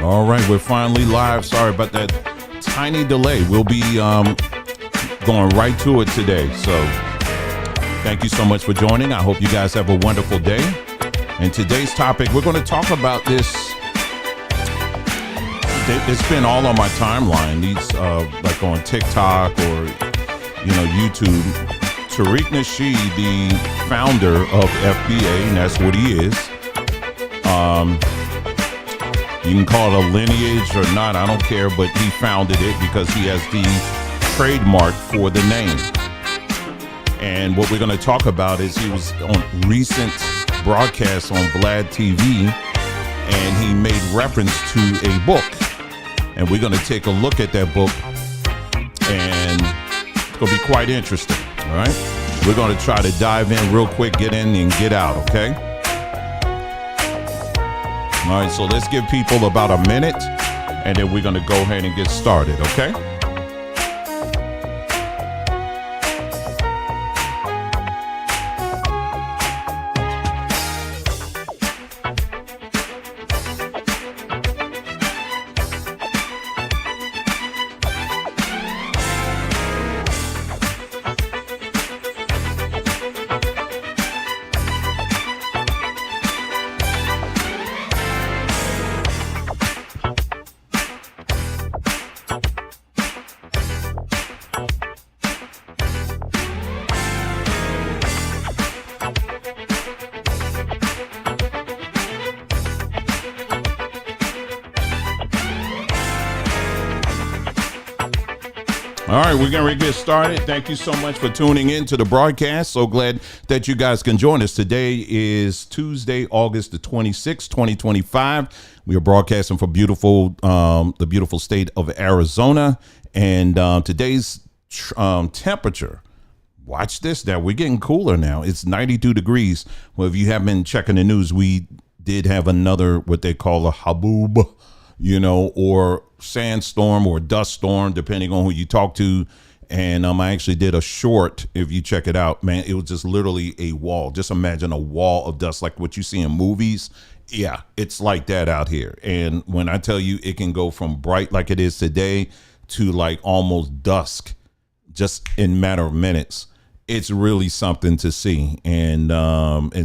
All right, we're finally live. Sorry about that tiny delay. We'll be going right to it today. So thank you so much for joining. I hope you guys have a wonderful day. And today's topic, we're going to talk about this. It's been all on my timeline. These like on TikTok or YouTube. Tariq Nasheed, the founder of FBA, and that's what he is. You can call it a lineage or not, I don't care, but he founded it because he has the trademark for the name. And what we're going to talk about is he was on recent broadcasts on Vlad TV, and he made reference to a book. And we're going to take a look at that book, and it's going to be quite interesting, all right? We're going to try to dive in real quick, get in and get out, okay? All right, so let's give people about a minute, and then we're going to go ahead and get started, okay? All right, we're going to get started. Thank you so much for tuning in to the broadcast. So glad that you guys can join us. Today is Tuesday, August the 26th, 2025. We are broadcasting from the beautiful state of Arizona. And today's temperature, watch this now, we're getting cooler now. It's 92 degrees. Well, if you have been checking the news, we did have another, what they call a haboob, or sandstorm or dust storm, depending on who you talk to. And I actually did a short. If you check it out, man, it was just literally a wall. Just imagine a wall of dust like what you see in movies. Yeah, it's like that out here. And when I tell you it can go from bright like it is today to like almost dusk just in a matter of minutes, it's really something to see. And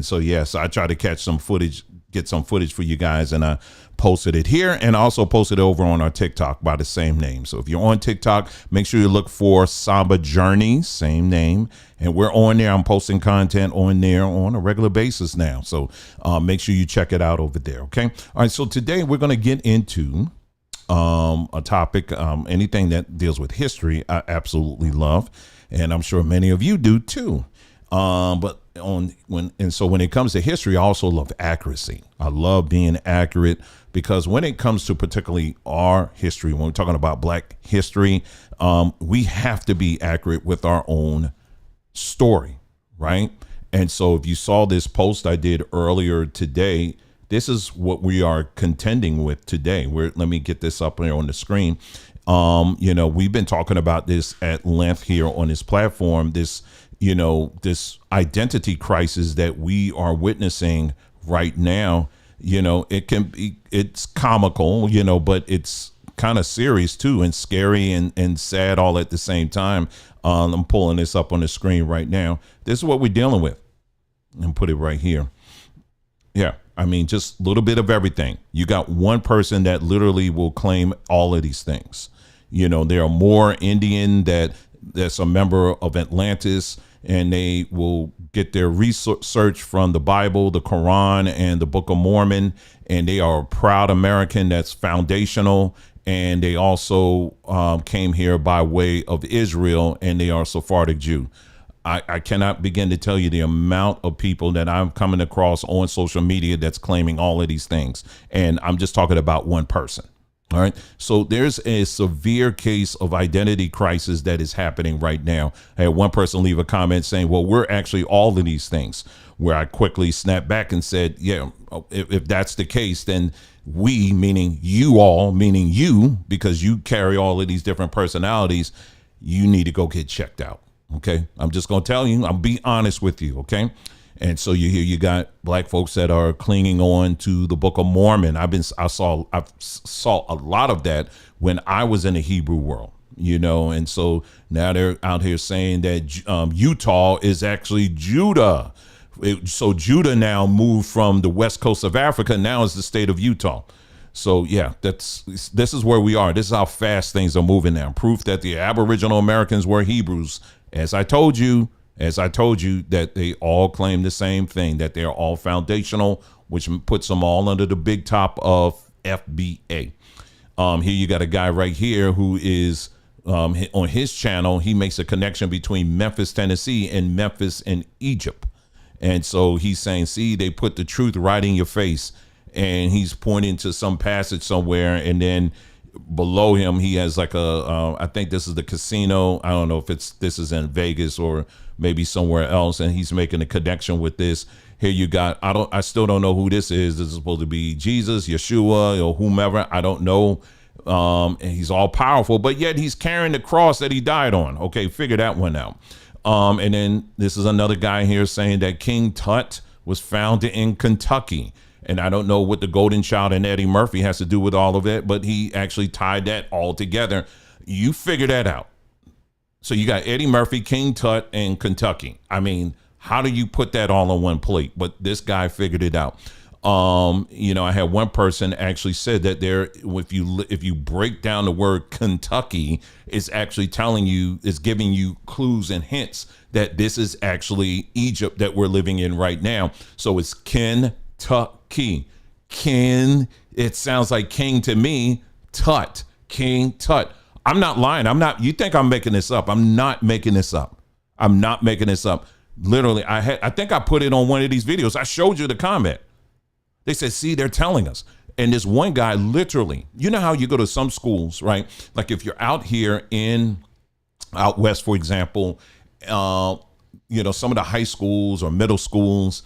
so yes, I try to catch some footage, get some footage for you guys, and I posted it here, and also posted it over on our TikTok by the same name. So if you're on TikTok, make sure you look for Saba Journey, same name, and we're on there. I'm posting content on there on a regular basis now, so make sure you check it out over there. Okay. All right, so today we're going to get into a topic, anything that deals with history I absolutely love, and I'm sure many of you do too. But when it comes to history, I also love accuracy. I love being accurate, because when it comes to particularly our history, when we're talking about Black history, we have to be accurate with our own story, right? And so if you saw this post I did earlier today, this is what we are contending with today. Let me get this up here on the screen. We've been talking about this at length here on this platform, this identity crisis that we are witnessing right now. It's comical, but it's kind of serious too, and scary and sad all at the same time. I'm pulling this up on the screen right now. This is what we're dealing with, and put it right here. Yeah. I mean, just a little bit of everything. You got one person that literally will claim all of these things. There are more Indian that's a member of Atlantis, and they will get their research from the Bible, the Quran, and the Book of Mormon. And they are a proud American that's foundational. And they also came here by way of Israel, and they are Sephardic Jew. I cannot begin to tell you the amount of people that I'm coming across on social media that's claiming all of these things. And I'm just talking about one person. All right. So there's a severe case of identity crisis that is happening right now. I had one person leave a comment saying, well, we're actually all of these things, where I quickly snapped back and said, yeah, if that's the case, then we, meaning you all, meaning you, because you carry all of these different personalities, you need to go get checked out. OK, I'm just going to tell you, I'll be honest with you. OK, And so you got black folks that are clinging on to the Book of Mormon. I saw a lot of that when I was in the Hebrew world, and so now they're out here saying that Utah is actually Judah. So Judah now moved from the west coast of Africa. Now is the state of Utah. So yeah, this is where we are. This is how fast things are moving now. Proof that the Aboriginal Americans were Hebrews. As I told you, that they all claim the same thing, that they're all foundational, which puts them all under the big top of FBA. Here you got a guy right here who is on his channel. He makes a connection between Memphis, Tennessee and Memphis in Egypt. And so he's saying, see, they put the truth right in your face. And he's pointing to some passage somewhere. And then below him, he has like I think this is the casino. I don't know if this is in Vegas or maybe somewhere else. And he's making a connection with this. Here you got, I still don't know who this is. This is supposed to be Jesus, Yeshua, or whomever. I don't know. And he's all powerful, but yet he's carrying the cross that he died on. Okay, figure that one out. And then this is another guy here saying that King Tut was founded in Kentucky. And I don't know what the Golden Child and Eddie Murphy has to do with all of it, but he actually tied that all together. You figure that out. So you got Eddie Murphy, King Tut, and Kentucky. I mean, how do you put that all on one plate? But this guy figured it out. I had one person actually said that if you break down the word Kentucky, it's actually giving you clues and hints that this is actually Egypt that we're living in right now. So it's Kentucky. It sounds like king to me. Tut, King Tut. I'm not lying. You think I'm making this up. I'm not making this up. Literally, I think I put it on one of these videos. I showed you the comment. They said, see, they're telling us. And this one guy literally, you know how you go to some schools, right? Like if you're out here out west, for example, some of the high schools or middle schools,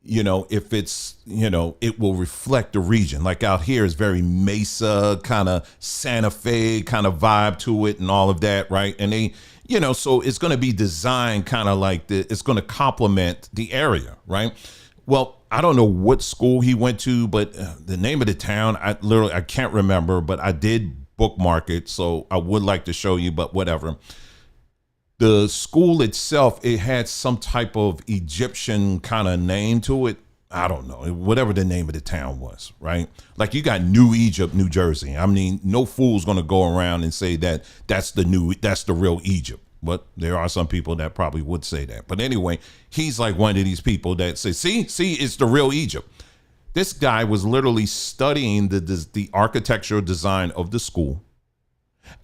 if it's, it will reflect the region. Like out here is very Mesa, kind of Santa Fe kind of vibe to it and all of that, right? And they, so it's going to be designed kind of like it's going to complement the area, right? Well, I don't know what school he went to, but the name of the town, I can't remember, but I did bookmark it. So I would like to show you, but whatever. The school itself, it had some type of Egyptian kind of name to it. I don't know, whatever the name of the town was, right? Like you got New Egypt, New Jersey. I mean, no fool's going to go around and say that that's the real Egypt. But there are some people that probably would say that. But anyway, he's like one of these people that say, see, it's the real Egypt. This guy was literally studying the architectural design of the school.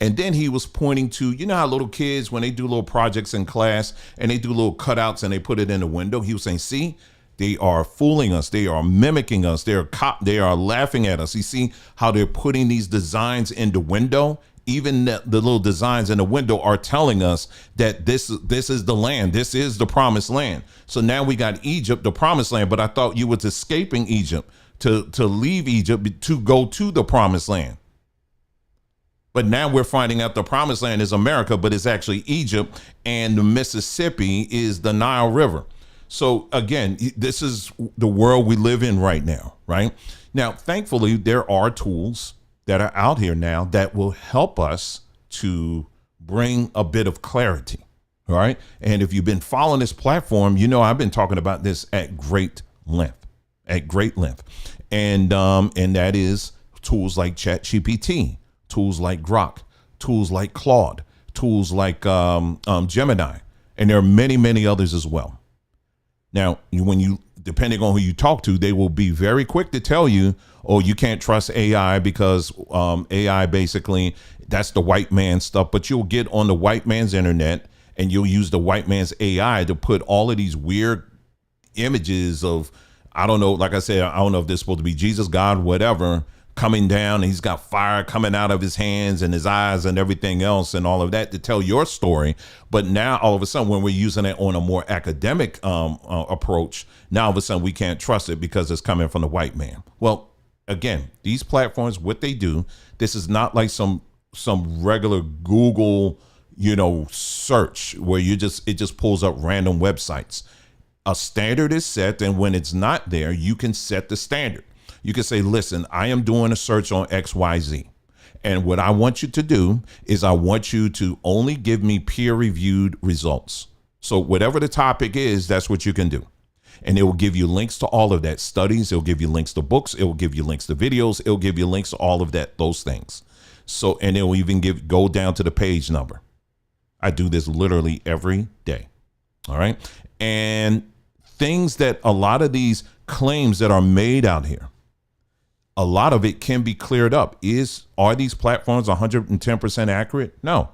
And then he was pointing to, how little kids, when they do little projects in class and they do little cutouts and they put it in the window, he was saying, see, they are fooling us. They are mimicking us. They are laughing at us. You see how they're putting these designs in the window? Even the little designs in the window are telling us that this is the land. This is the promised land. So now we got Egypt, the promised land. But I thought you was escaping Egypt to leave Egypt to go to the promised land. But now we're finding out the promised land is America, but it's actually Egypt, and the Mississippi is the Nile River. So again, this is the world we live in right now, right? Now, thankfully, there are tools that are out here now that will help us to bring a bit of clarity. All right. And if you've been following this platform, I've been talking about this at great length. And that is tools like ChatGPT, tools like Grok, tools like Claude, tools like Gemini. And there are many, many others as well. Now, depending on who you talk to, they will be very quick to tell you, oh, you can't trust AI because AI basically, that's the white man stuff. But you'll get on the white man's internet and you'll use the white man's AI to put all of these weird images of, I don't know, like I said, I don't know if they're supposed to be Jesus, God, whatever, coming down, and he's got fire coming out of his hands and his eyes and everything else and all of that to tell your story. But now all of a sudden, when we're using it on a more academic approach, now all of a sudden we can't trust it because it's coming from the white man. Well, again, these platforms, what they do, this is not like some regular Google, search where it just pulls up random websites. A standard is set, and when it's not there, you can set the standard. You can say, listen, I am doing a search on XYZ. And what I want you to do is I want you to only give me peer-reviewed results. So whatever the topic is, that's what you can do. And it will give you links to all of that. Studies, it'll give you links to books, it will give you links to videos, it'll give you links to all of that, those things. So, and it will even go down to the page number. I do this literally every day. All right. And things that a lot of these claims that are made out here, a lot of it can be cleared up. Are these platforms 110% accurate? No,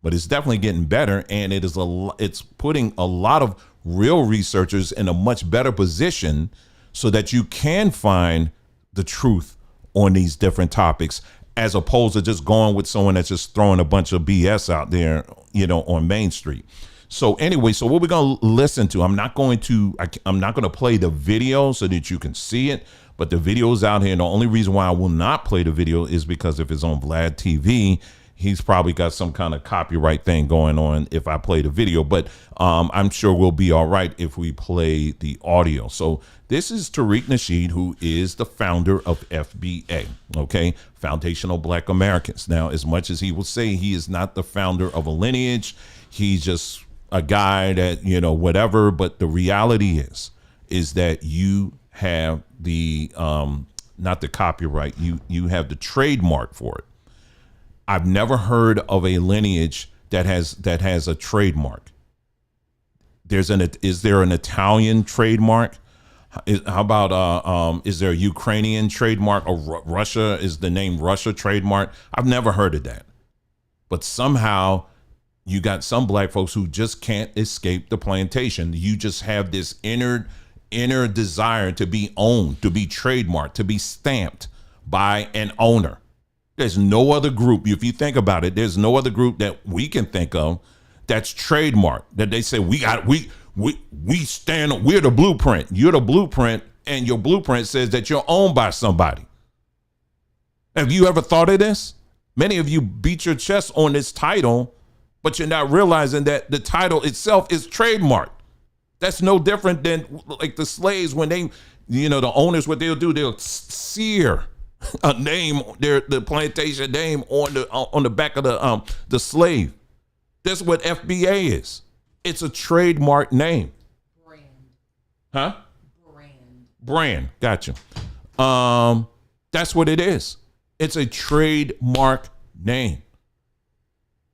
but it's definitely getting better. And it's putting a lot of real researchers in a much better position so that you can find the truth on these different topics, as opposed to just going with someone that's just throwing a bunch of BS out there, on Main Street. So anyway, so what we're going to listen to, I'm not going to play the video so that you can see it, but the video is out here. And the only reason why I will not play the video is because if it's on Vlad TV, he's probably got some kind of copyright thing going on if I play the video, but I'm sure we'll be all right if we play the audio. So this is Tariq Nasheed, who is the founder of FBA, okay? Foundational Black Americans. Now, as much as he will say he is not the founder of a lineage, he's just a guy that, whatever, but the reality is that you have the, not the copyright, you have the trademark for it. I've never heard of a lineage that has a trademark. Is there an Italian trademark? How about is there a Ukrainian trademark, or Russia, is the name Russia trademark? I've never heard of that. But somehow you got some black folks who just can't escape the plantation. You just have this inner desire to be owned, to be trademarked, to be stamped by an owner. There's no other group, if you think about it, there's no other group that we can think of that's trademarked, that they say we stand, we're the blueprint. You're the blueprint, and your blueprint says that you're owned by somebody. Have you ever thought of this? Many of you beat your chest on this title, but you're not realizing that the title itself is trademarked. That's no different than like the slaves when they, the owners, what they'll do, they'll sear a name, the plantation name on the back of the slave. That's what FBA is. It's a trademark name. Brand. Huh? Brand. Gotcha. That's what it is. It's a trademark name.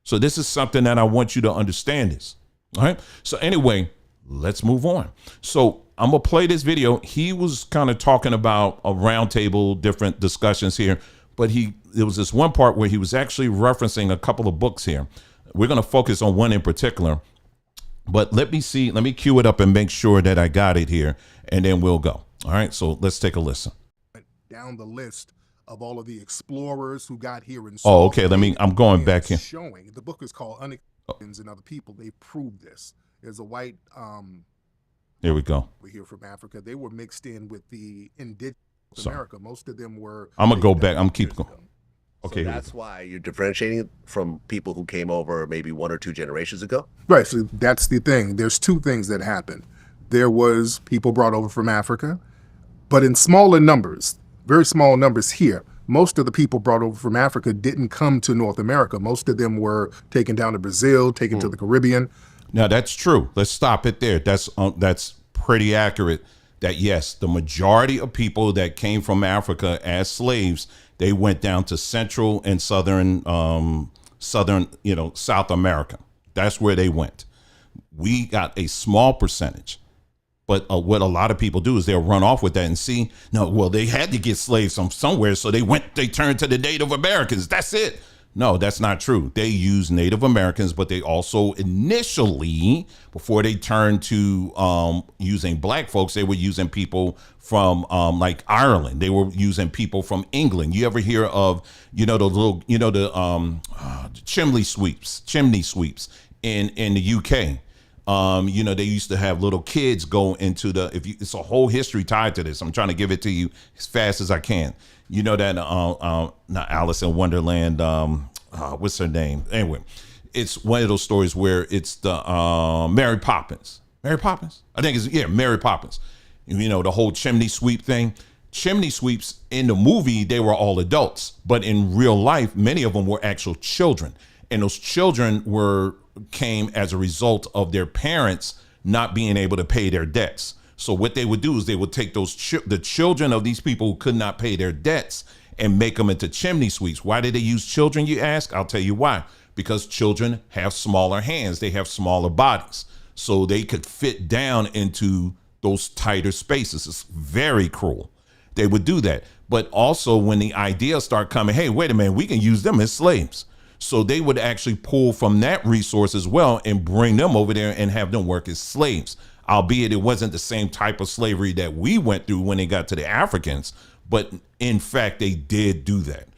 So this is something that I want you to understand this. All right. So anyway, let's move on. So I'm going to play this video. He was kind of talking about a roundtable, different discussions here, but there was this one part where he was actually referencing a couple of books here. We're going to focus on one in particular, but let me cue it up and make sure that I got it here, and then we'll go. All right. So let's take a listen. Down the list of all of the explorers who got here and oh, okay. I'm going back here. Showing the book is called Unexplored and Other People. They proved this. There's a white, here we go. We're here from Africa. They were mixed in with the indigenous America. Most of them were. I'm gonna go back. I'm keep going. Okay. So that's why you're differentiating from people who came over maybe 1 or 2 generations ago? Right. So that's the thing. There's 2 things that happened. There was people brought over from Africa, but in smaller numbers, very small numbers here. Most of the people brought over from Africa didn't come to North America. Most of them were taken down to Brazil, taken to the Caribbean. Now that's true. Let's stop it there. That's pretty accurate. That yes, the majority of people that came from Africa as slaves, they went down to Central and Southern, South America. That's where they went. We got a small percentage, but what a lot of people do is they'll run off with that and see, no, well, they had to get slaves from somewhere, so they turned to the Native Americans. That's it. No, that's not true. They used Native Americans, but they also initially, before they turned to using black folks, they were using people from like Ireland. They were using people from England. You ever hear of, the little, chimney sweeps in the UK? They used to have little kids go into it's a whole history tied to this. I'm trying to give it to you as fast as I can. You know that not Alice in Wonderland, what's her name? Anyway, it's one of those stories where it's the Mary Poppins. Mary Poppins. I think it's Mary Poppins. You know, the whole chimney sweep thing. Chimney sweeps in the movie, they were all adults, but in real life, many of them were actual children, and those children came as a result of their parents not being able to pay their debts. So what they would do is they would take the children of these people who could not pay their debts and make them into chimney sweeps. Why did they use children, you ask? I'll tell you why. Because children have smaller hands, they have smaller bodies, so they could fit down into those tighter spaces. It's very cruel. They would do that. But also when the ideas start coming, hey, wait a minute, we can use them as slaves. So they would actually pull from that resource as well and bring them over there and have them work as slaves. Albeit it wasn't the same type of slavery that we went through when they got to the Africans. But in fact, they did do that.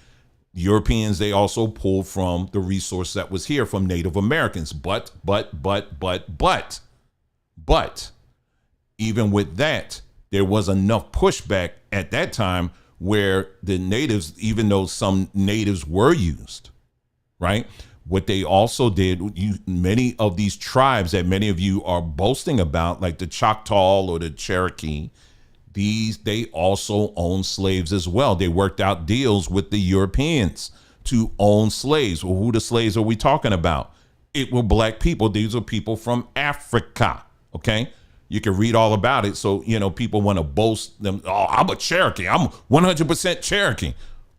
Europeans, they also pulled from the resource that was here from Native Americans. But, even with that, there was enough pushback at that time where the natives, even though some natives were used, right? What they also did, many of these tribes that many of you are boasting about, like the Choctaw or the Cherokee, they also owned slaves as well. They worked out deals with the Europeans to own slaves. Well, who the slaves are we talking about? It were black people. These are people from Africa, okay? You can read all about it. So, you know, people want to boast them. Oh, I'm a Cherokee. I'm 100% Cherokee.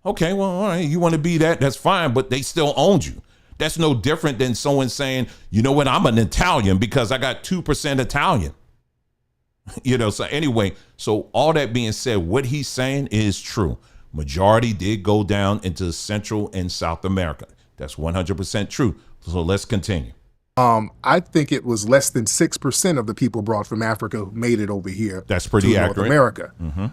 Okay, well, all right, you want to be that, that's fine, but they still owned you. That's no different than someone saying, you know what, I'm an Italian because I got 2% Italian. You know, so anyway, so all that being said, what he's saying is true. Majority did go down into Central and South America. That's 100% true. So let's continue. I think it was less than 6% of the people brought from Africa who made it over here. That's pretty to accurate. North America. Mm-hmm.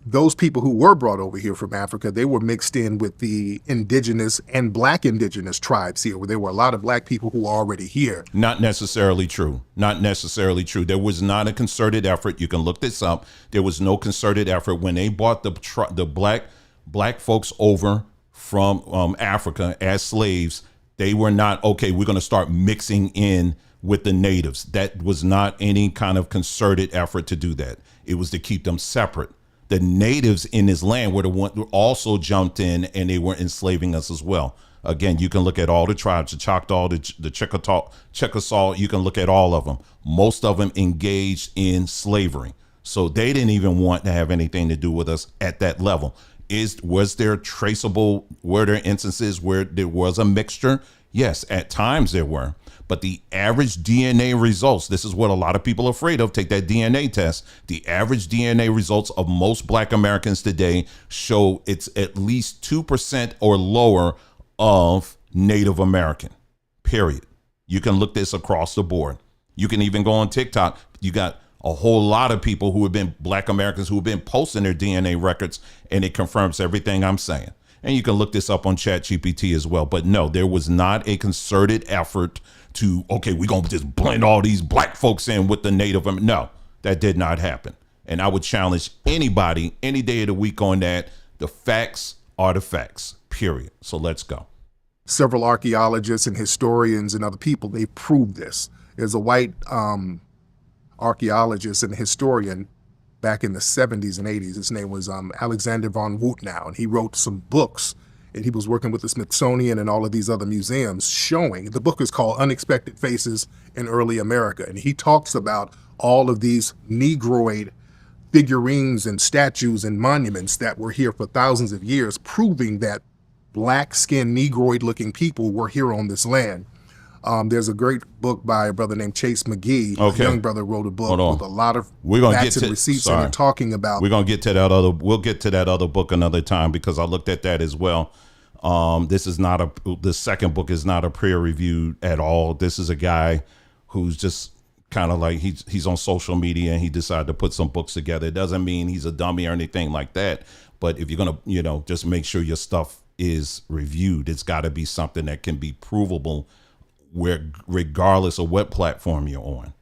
Those people who were brought over here from Africa, they were mixed in with the indigenous and black indigenous tribes here, where there were a lot of black people who were already here. Not necessarily true. Not necessarily true. There was not a concerted effort. You can look this up. There was no concerted effort when they brought the black folks over from Africa as slaves. They were not, okay, we're going to start mixing in with the natives. That was not any kind of concerted effort to do that. It was to keep them separate. The natives in this land were the one who also jumped in, and they were enslaving us as well. Again, you can look at all the tribes, the Choctaw, the Chickasaw, you can look at all of them. Most of them engaged in slavery. So they didn't even want to have anything to do with us at that level. Were there instances where there was a mixture? Yes, at times there were. But the average DNA results, this is what a lot of people are afraid of. Take that DNA test. The average DNA results of most black Americans today show it's at least 2% or lower of Native American, period. You can look this across the board. You can even go on TikTok. You got a whole lot of people who have been black Americans who have been posting their DNA records, and it confirms everything I'm saying. And you can look this up on ChatGPT as well. But no, there was not a concerted effort to, okay, we're going to just blend all these black folks in with the Native. No, that did not happen. And I would challenge anybody any day of the week on that. The facts are the facts, period. So let's go. Several archaeologists and historians and other people, they've proved this. There's a white archaeologist and historian back in the 70s and 80s. His name was Alexander von Wutnow, and he wrote some books. And he was working with the Smithsonian and all of these other museums showing, the book is called Unexpected Faces in Early America. And he talks about all of these Negroid figurines and statues and monuments that were here for thousands of years, proving that black-skinned Negroid-looking people were here on this land. There's a great book by a brother named Chase McGee. Okay. A young brother wrote a book with a lot of facts and receipts and talking about. We're gonna get to that other. We'll get to that other book another time because I looked at that as well. This is not the second book is not a peer review at all. This is a guy who's just kind of like he's on social media and he decided to put some books together. It doesn't mean he's a dummy or anything like that. But if you're gonna, just make sure your stuff is reviewed. It's got to be something that can be provable, regardless of what platform you're on.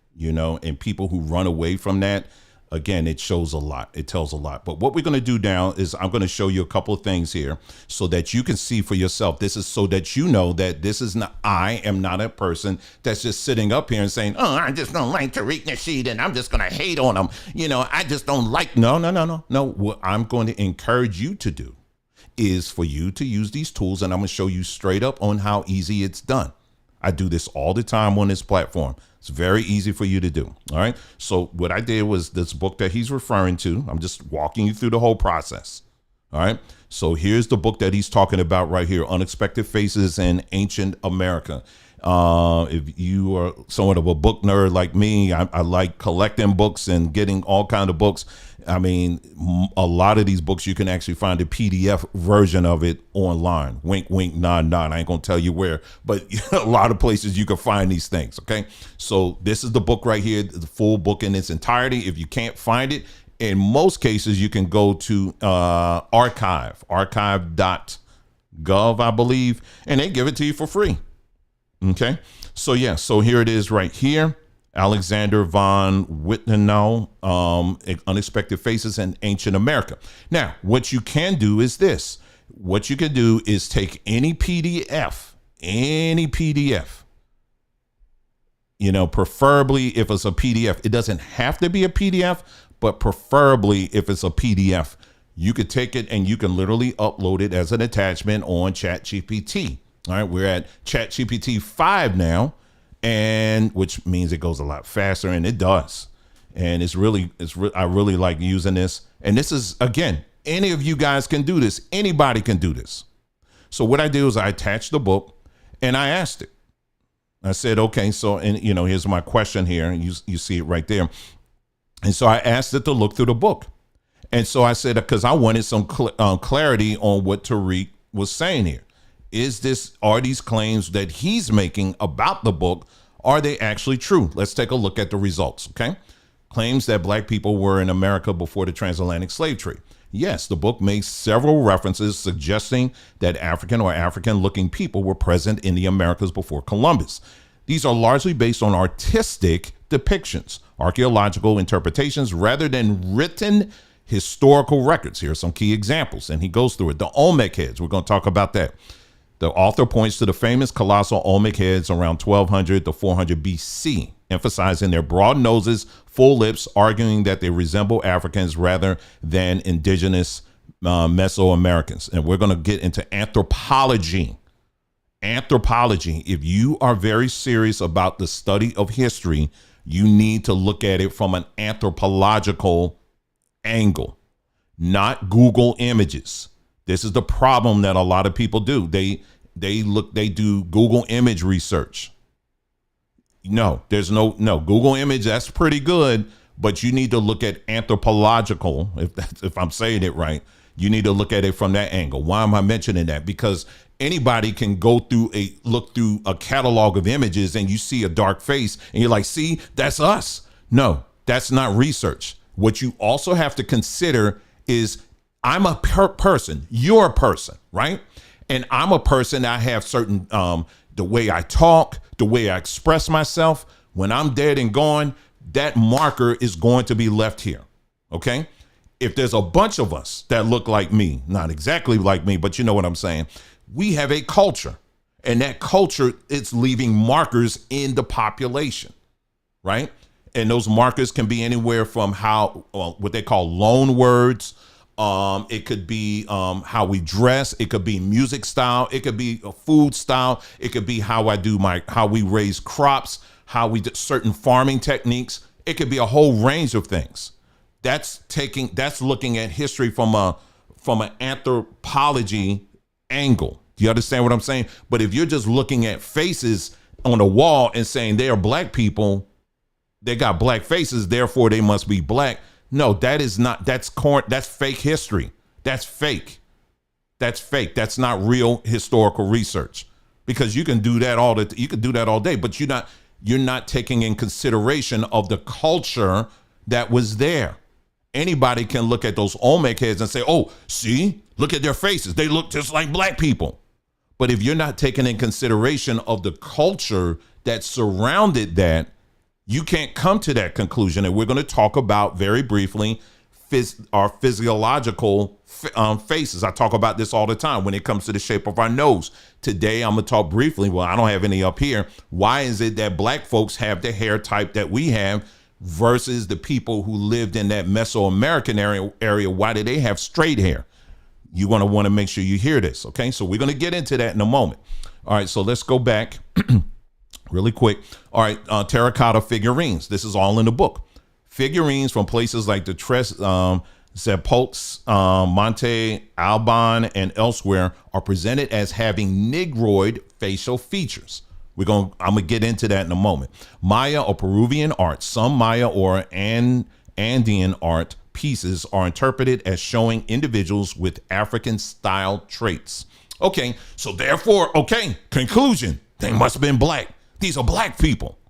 And people who run away from that, again, it shows a lot. It tells a lot. But what we're going to do now is I'm going to show you a couple of things here so that you can see for yourself. This is so that you know that this is not, I am not a person that's just sitting up here and saying, oh, I just don't like Tariq Nasheed and I'm just going to hate on him. You know, I just don't like, no. What I'm going to encourage you to do is for you to use these tools, and I'm going to show you straight up on how easy it's done. I do this all the time on this platform. It's very easy for you to do. All right. So what I did was this book that he's referring to. I'm just walking you through the whole process. All right. So here's the book that he's talking about right here, Unexpected Faces in Ancient America. If you are somewhat of a book nerd like me, I like collecting books and getting all kinds of books. I mean, a lot of these books, you can actually find a PDF version of it online. Wink, wink, nod, nod. I ain't going to tell you where, but a lot of places you can find these things. Okay. So this is the book right here, the full book in its entirety. If you can't find it, in most cases, you can go to archive.gov, I believe, and they give it to you for free. Okay. So, yeah. So here it is right here. Alexander von Wittenau, Unexpected Faces in Ancient America. Now, what you can do is this. What you can do is take any PDF, you know, preferably if it's a PDF. It doesn't have to be a PDF, but preferably if it's a PDF, you could take it and you can literally upload it as an attachment on ChatGPT. All right, we're at ChatGPT 5 now. And which means it goes a lot faster, and it does. And I really like using this. And this is, again, any of you guys can do this. Anybody can do this. So what I did was I attached the book and I asked it. I said, okay, so, and you know, here's my question here. And you see it right there. And so I asked it to look through the book. And so I said, because I wanted some clarity on what Tariq was saying here. Are these claims that he's making about the book, are they actually true? Let's take a look at the results, okay? Claims that black people were in America before the transatlantic slave trade. Yes, the book makes several references suggesting that African or African-looking people were present in the Americas before Columbus. These are largely based on artistic depictions, archaeological interpretations, rather than written historical records. Here are some key examples, and he goes through it. The Olmec heads, we're going to talk about that. The author points to the famous colossal Olmec heads around 1200 to 400 BC, emphasizing their broad noses, full lips, arguing that they resemble Africans rather than indigenous Mesoamericans. And we're going to get into anthropology. Anthropology. If you are very serious about the study of history, you need to look at it from an anthropological angle, not Google images. This is the problem that a lot of people do. They do Google image research. No, there's no Google image. That's pretty good, but you need to look at anthropological. If I'm saying it right, you need to look at it from that angle. Why am I mentioning that? Because anybody can look through a catalog of images and you see a dark face and you're like, see, that's us. No, that's not research. What you also have to consider is I'm a person, you're a person, right? And I'm a person, I have certain, the way I talk, the way I express myself. When I'm dead and gone, that marker is going to be left here, okay? If there's a bunch of us that look like me, not exactly like me, but you know what I'm saying? We have a culture, and that culture is leaving markers in the population, right? And those markers can be anywhere from what they call loan words. It could be how we dress. It could be music style. It could be a food style. It could be how we raise crops, how we do certain farming techniques. It could be a whole range of things. That's looking at history from an anthropology angle. Do you understand what I'm saying? But if you're just looking at faces on a wall and saying they are black people, they got black faces, therefore they must be black. No, that's fake history. That's fake. That's not real historical research, because you can do that all day, but you're not taking in consideration of the culture that was there. Anybody can look at those Olmec heads and say, oh, see, look at their faces. They look just like black people. But if you're not taking in consideration of the culture that surrounded that, You can't come to that conclusion. And we're going to talk about very briefly our physiological faces. I talk about this all the time when it comes to the shape of our nose. Today, I'm going to talk briefly. Well, I don't have any up here. Why is it that black folks have the hair type that we have versus the people who lived in that Mesoamerican area? Why do they have straight hair? You're going to want to make sure you hear this. Okay, so we're going to get into that in a moment. All right, so let's go back really quick. All right, terracotta figurines. This is all in the book. Figurines from places like the Zapotec, Monte Alban, and elsewhere are presented as having Negroid facial features. I'm gonna get into that in a moment. Maya or Peruvian art. Some Maya or Andean art pieces are interpreted as showing individuals with African style traits. Okay, so therefore, conclusion. They must have been black. These are black people.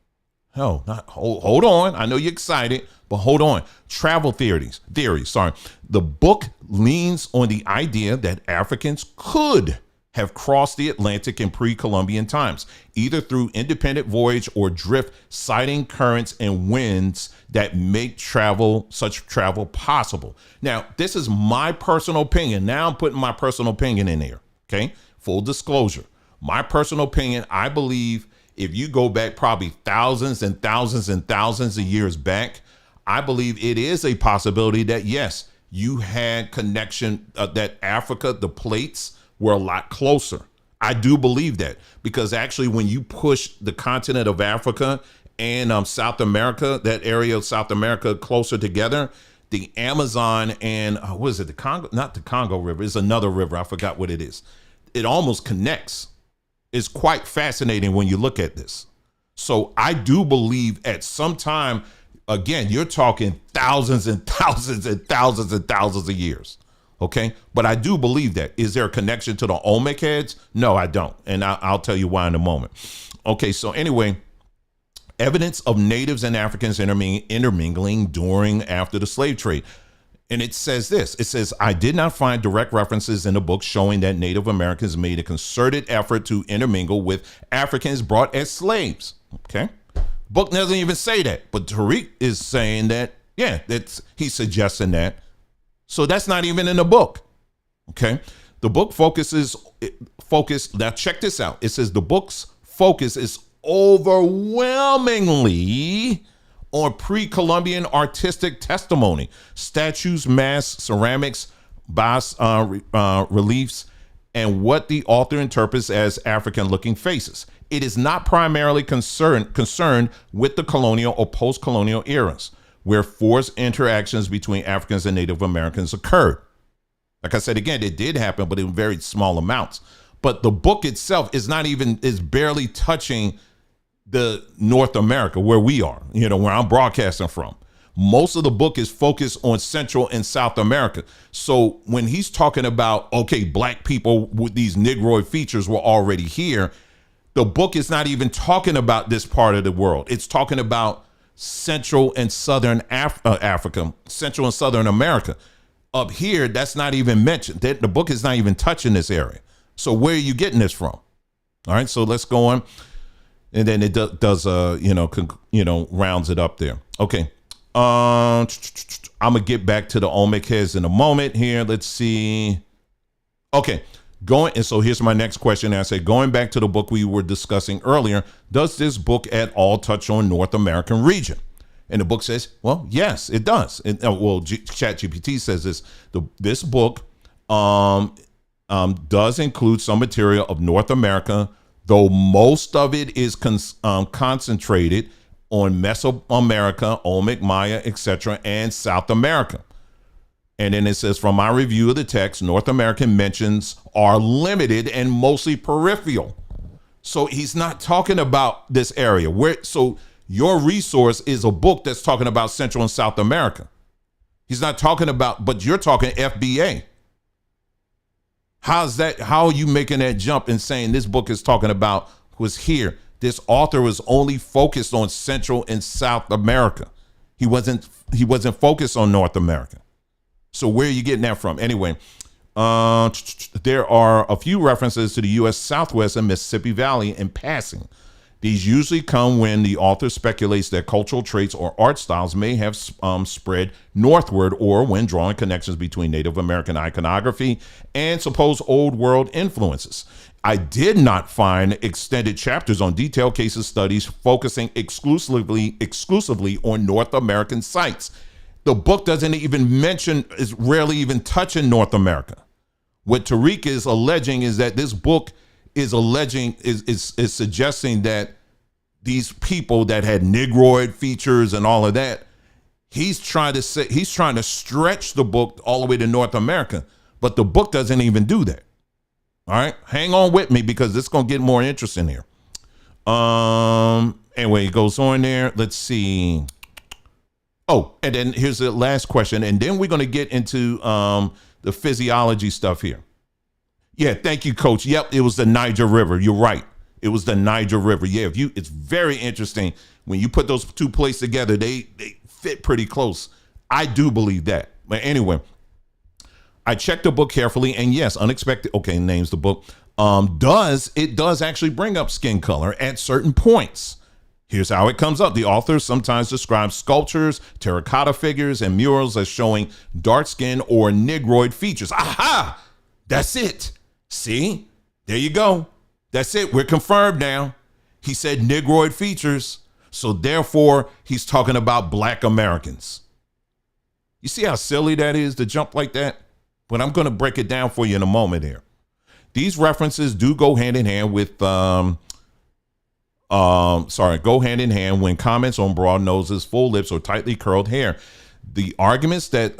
Hold on. I know you're excited, but hold on. Travel theories. The book leans on the idea that Africans could have crossed the Atlantic in pre-Columbian times, either through independent voyage or drift, citing currents and winds that make such travel possible. Now, this is my personal opinion. Now I'm putting my personal opinion in there. Okay. Full disclosure. My personal opinion, I believe if you go back probably thousands and thousands and thousands of years back, I believe it is a possibility that, yes, you had connection, that Africa, the plates were a lot closer. I do believe that because actually when you push the continent of Africa and South America, that area of South America closer together, the Amazon and what is it? The Congo, not the Congo River. It's another river. I forgot what it is. It almost connects. It's quite fascinating when you look at this. So I do believe at some time, again, you're talking thousands and thousands and thousands and thousands of years. Okay. But I do believe that. Is there a connection to the Olmec heads? No, I don't. And I'll tell you why in a moment. Okay. So anyway, evidence of natives and Africans intermingling after the slave trade. And it says this, it says, I did not find direct references in the book showing that Native Americans made a concerted effort to intermingle with Africans brought as slaves. Okay. Book doesn't even say that, but Tariq is saying that, yeah, he's suggesting that. So that's not even in the book. Okay. The book now check this out. It says the book's focus is overwhelmingly on pre-Columbian artistic testimony, statues, masks, ceramics, bas reliefs, and what the author interprets as African-looking faces. It is not primarily concerned with the colonial or post-colonial eras, where forced interactions between Africans and Native Americans occurred. Like I said, again, it did happen, but in very small amounts. But the book itself is barely touching the North America where we are, where I'm broadcasting from. Most of the book is focused on Central and South America. So when he's talking about, black people with these Negroid features were already here, the book is not even talking about this part of the world. It's talking about Central and Southern Africa, Central and Southern America. Up here, that's not even mentioned. The book is not even touching this area. So where are you getting this from? All right, so let's go on. And then it does rounds it up there. Okay. I'm going to get back to the Olmec heads in a moment here. Let's see. Okay. So here's my next question. I say, going back to the book we were discussing earlier, does this book at all touch on North American region? And the book says, well, yes, it does. ChatGPT says this. This book does include some material of North America, though most of it is concentrated on Mesoamerica, Olmec, Maya, etc., and South America. And then it says, from my review of the text, North American mentions are limited and mostly peripheral. So he's not talking about this area. So your resource is a book that's talking about Central and South America. He's not talking about, but you're talking FBA. How are you making that jump and saying this book is talking about was here? This author was only focused on Central and South America. He wasn't focused on North America. So where are you getting that from? Anyway, there are a few references to the U.S. Southwest and Mississippi Valley in passing. These usually come when the author speculates that cultural traits or art styles may have spread northward, or when drawing connections between Native American iconography and supposed Old World influences. I did not find extended chapters on detailed cases studies focusing exclusively on North American sites. The book doesn't even mention, is rarely even touching North America. What Tariq is alleging is that this book is suggesting that these people that had Negroid features and all of that, he's trying to stretch the book all the way to North America, but the book doesn't even do that. All right, hang on with me because it's gonna get more interesting here. Anyway, it goes on there. Let's see. Oh, and then here's the last question, and then we're gonna get into the physiology stuff here. Yeah, thank you, Coach. Yep, it was the Niger River. You're right. It was the Niger River. Yeah, it's very interesting when you put those two places together. They fit pretty close. I do believe that. But anyway, I checked the book carefully, and yes, unexpected. Okay, names the book. Does actually bring up skin color at certain points. Here's how it comes up. The author sometimes describes sculptures, terracotta figures, and murals as showing dark skin or Negroid features. Aha! That's it. See? There you go. That's it. We're confirmed now. He said Negroid features. So therefore, he's talking about Black Americans. You see how silly that is to jump like that? But I'm going to break it down for you in a moment here. These references do go hand in hand with, go hand in hand when comments on broad noses, full lips, or tightly curled hair. The arguments that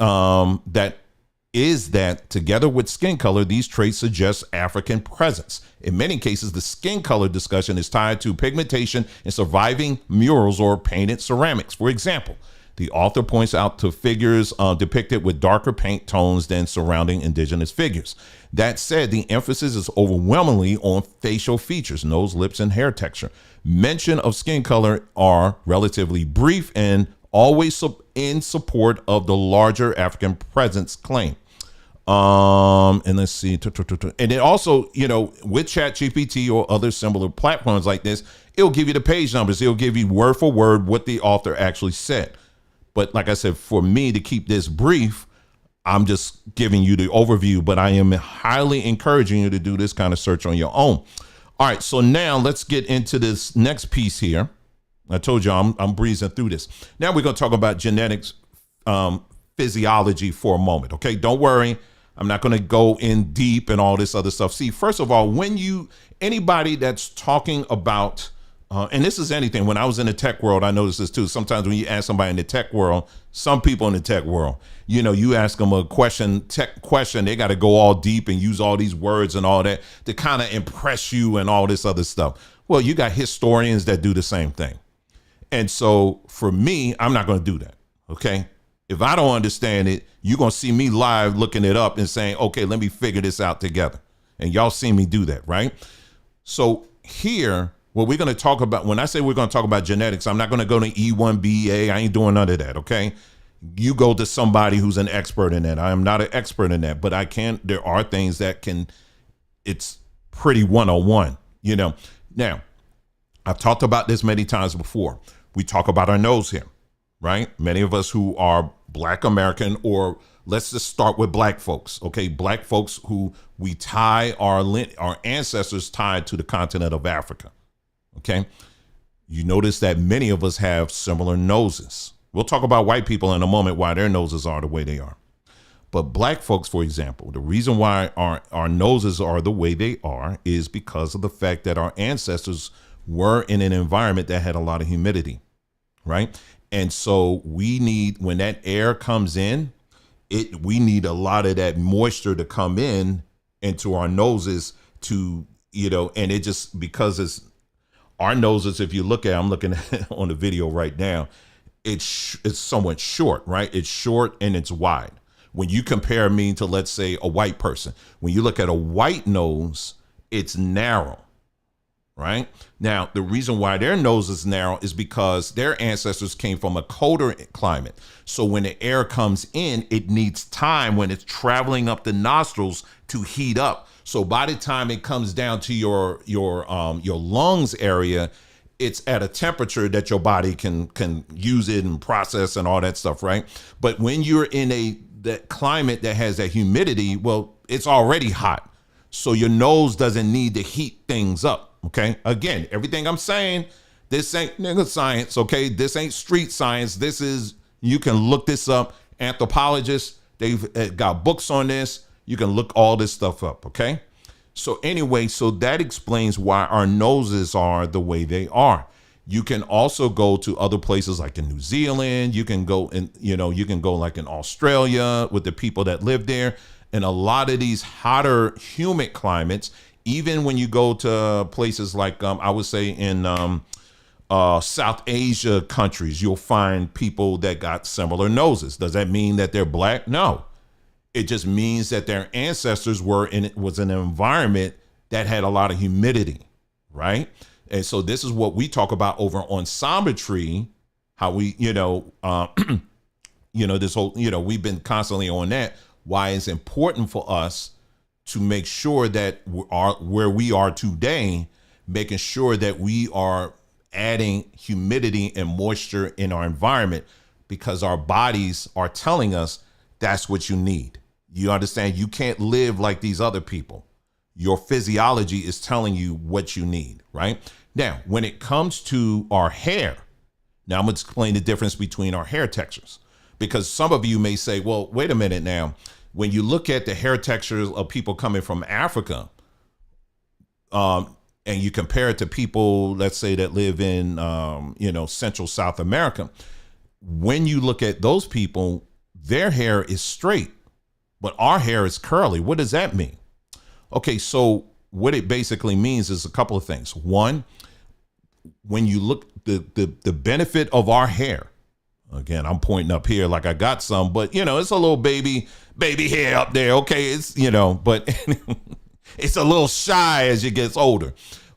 together with skin color, these traits suggest African presence. In many cases, the skin color discussion is tied to pigmentation in surviving murals or painted ceramics. For example, the author points out to figures depicted with darker paint tones than surrounding indigenous figures. That said, the emphasis is overwhelmingly on facial features, nose, lips, and hair texture. Mention of skin color are relatively brief and always in support of the larger African presence claim. And let's see. And then also, with ChatGPT or other similar platforms like this, it'll give you the page numbers. It'll give you word for word what the author actually said. But like I said, for me to keep this brief, I'm just giving you the overview, but I am highly encouraging you to do this kind of search on your own. All right. So now let's get into this next piece here. I told you I'm breezing through this. Now we're going to talk about genetics, physiology for a moment. Okay. Don't worry. I'm not going to go in deep and all this other stuff. See, first of all, anybody that's talking about, and this is anything, when I was in the tech world, I noticed this too. Sometimes when you ask somebody in the tech world, some people in the tech world, you ask them a tech question, they got to go all deep and use all these words and all that to kind of impress you and all this other stuff. Well, you got historians that do the same thing. And so for me, I'm not going to do that. Okay. If I don't understand it, you're going to see me live looking it up and saying, okay, let me figure this out together. And y'all see me do that, right? So here, what we're going to talk about, when I say we're going to talk about genetics, I'm not going to go to E1BA. I ain't doing none of that, okay? You go to somebody who's an expert in that. I am not an expert in that, but there are things that it's pretty 101, Now, I've talked about this many times before. We talk about our nose here. Right? Many of us who are Black American, or let's just start with Black folks. Okay. Black folks who we tie our ancestors tied to the continent of Africa. Okay. You notice that many of us have similar noses. We'll talk about white people in a moment, why their noses are the way they are. But Black folks, for example, the reason why our noses are the way they are is because of the fact that our ancestors were in an environment that had a lot of humidity. Right. And so when that air comes in, we need a lot of that moisture to come into our noses and it just, because our noses, if you look at, I'm looking at on the video right now, it's somewhat short, right? It's short and it's wide. When you compare me to, let's say, a white person, when you look at a white nose, it's narrow. Right now, the reason why their nose is narrow is because their ancestors came from a colder climate. So when the air comes in, it needs time when it's traveling up the nostrils to heat up. So by the time it comes down to your lungs area, it's at a temperature that your body can use it and process and all that stuff, right? But when you're in that climate that has that humidity, well, it's already hot. So your nose doesn't need to heat things up, okay? Again, everything I'm saying, this ain't nigga science, okay? This ain't street science. This is, you can look this up. Anthropologists, they've got books on this. You can look all this stuff up, okay? So anyway, so that explains why our noses are the way they are. You can also go to other places like in New Zealand. You can go you can go like in Australia with the people that live there. And a lot of these hotter, humid climates, even when you go to places like, I would say in South Asia countries, you'll find people that got similar noses. Does that mean that they're black? No. It just means that their ancestors was in an environment that had a lot of humidity, right? And so this is what we talk about over on Sometry, how we, this whole, we've been constantly on that, why it's important for us to make sure that where we are today, making sure that we are adding humidity and moisture in our environment, because our bodies are telling us that's what you need. You understand? You can't live like these other people. Your physiology is telling you what you need, right? Now, when it comes to our hair, now I'm going to explain the difference between our hair textures, because some of you may say, well, wait a minute now. When you look at the hair textures of people coming from Africa, and you compare it to people, let's say, that live in, Central South America, when you look at those people, their hair is straight, but our hair is curly. What does that mean? Okay, so what it basically means is a couple of things. One, when you look, the benefit of our hair, again, I'm pointing up here like I got some, but it's a little baby hair up there. Okay, it's, but it's a little shy as it gets older.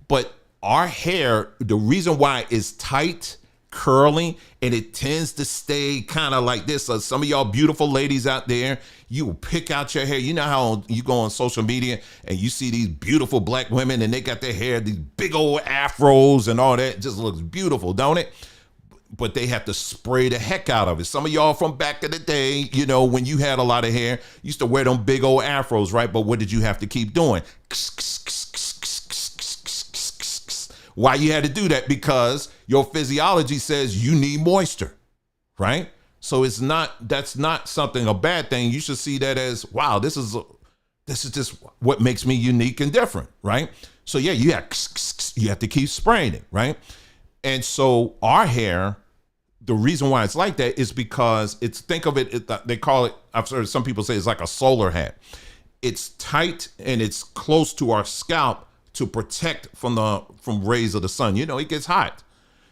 But our hair, the reason why it's tight, curly, and it tends to stay kind of like this. So some of y'all beautiful ladies out there, you will pick out your hair. You know how you go on social media and you see these beautiful black women and they got their hair, these big old afros and all that. It just looks beautiful, don't it? But they have to spray the heck out of it. Some of y'all from back in the day, when you had a lot of hair, used to wear them big old afros, right? But what did you have to keep doing? Why you had to do that? Because your physiology says you need moisture, right? So that's not something, a bad thing. You should see that as, wow, this is just what makes me unique and different, right? So yeah, you have to keep spraying it, right? And so our hair, the reason why it's like that is because think of it, they call it, I've heard some people say it's like a solar hat. It's tight and it's close to our scalp to protect from rays of the sun. It gets hot.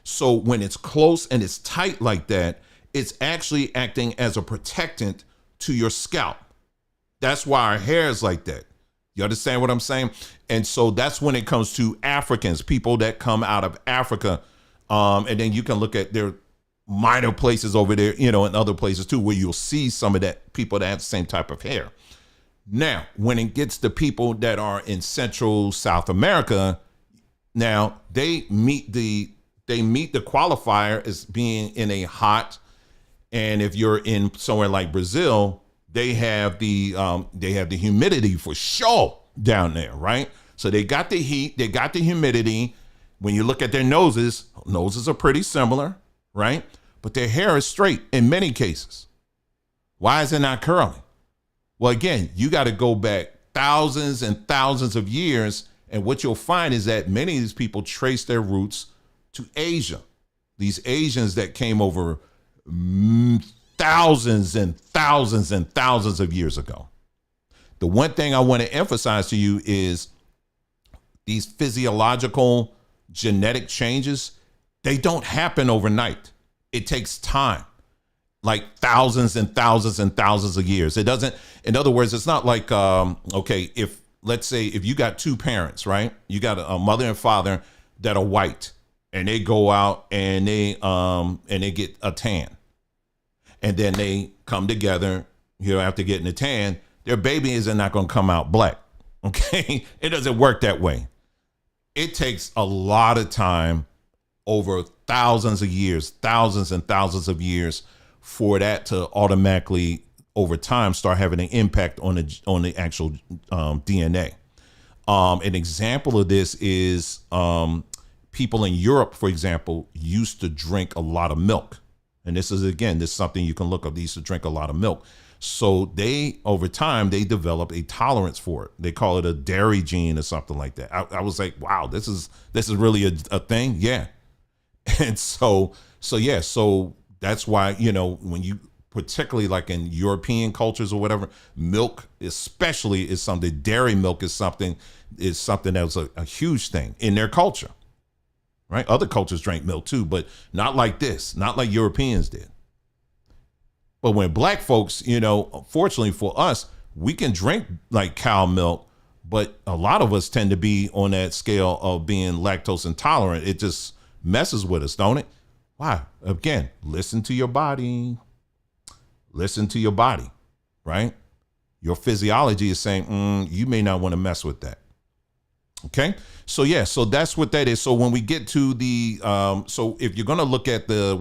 So when it's close and it's tight like that, it's actually acting as a protectant to your scalp. That's why our hair is like that. You understand what I'm saying? And so that's when it comes to Africans, people that come out of Africa. And then you can look at their minor places over there, and other places too, where you'll see some of that people that have the same type of hair. Now, when it gets to people that are in Central South America, now they meet the qualifier as being in a hot, and if you're in somewhere like Brazil, they have the humidity for sure down there, right? So they got the heat, they got the humidity. When you look at their noses are pretty similar, right? But their hair is straight in many cases. Why is it not curly? Well, again, you got to go back thousands and thousands of years. And what you'll find is that many of these people trace their roots to Asia. These Asians that came over thousands and thousands and thousands of years ago. The one thing I want to emphasize to you is these physiological genetic changes, they don't happen overnight. It takes time. Like thousands and thousands and thousands of years. It doesn't, in other words, it's not like, if let's say if you got two parents, right? You got a mother and father that are white and they go out and they get a tan and then they come together, after getting a tan, their baby is not going to come out black. Okay. It doesn't work that way. It takes a lot of time over thousands of years, thousands and thousands of years, for that to automatically over time start having an impact on the actual DNA. An example of this is people in Europe, for example, used to drink a lot of milk. And this is something you can look up. They used to drink a lot of milk. So over time, they developed a tolerance for it. They call it a dairy gene or something like that. I was like, wow, this is really a thing. Yeah. And so that's why, when you, particularly like in European cultures or whatever, milk especially is something, dairy milk is something that was a huge thing in their culture, right? Other cultures drank milk too, but not like this, not like Europeans did. But when black folks, fortunately for us, we can drink like cow milk, but a lot of us tend to be on that scale of being lactose intolerant. It just messes with us, don't it? Why? Again, listen to your body. Listen to your body, right? Your physiology is saying, you may not want to mess with that. Okay. So that's what that is. So when we get to the, so if you're going to look at the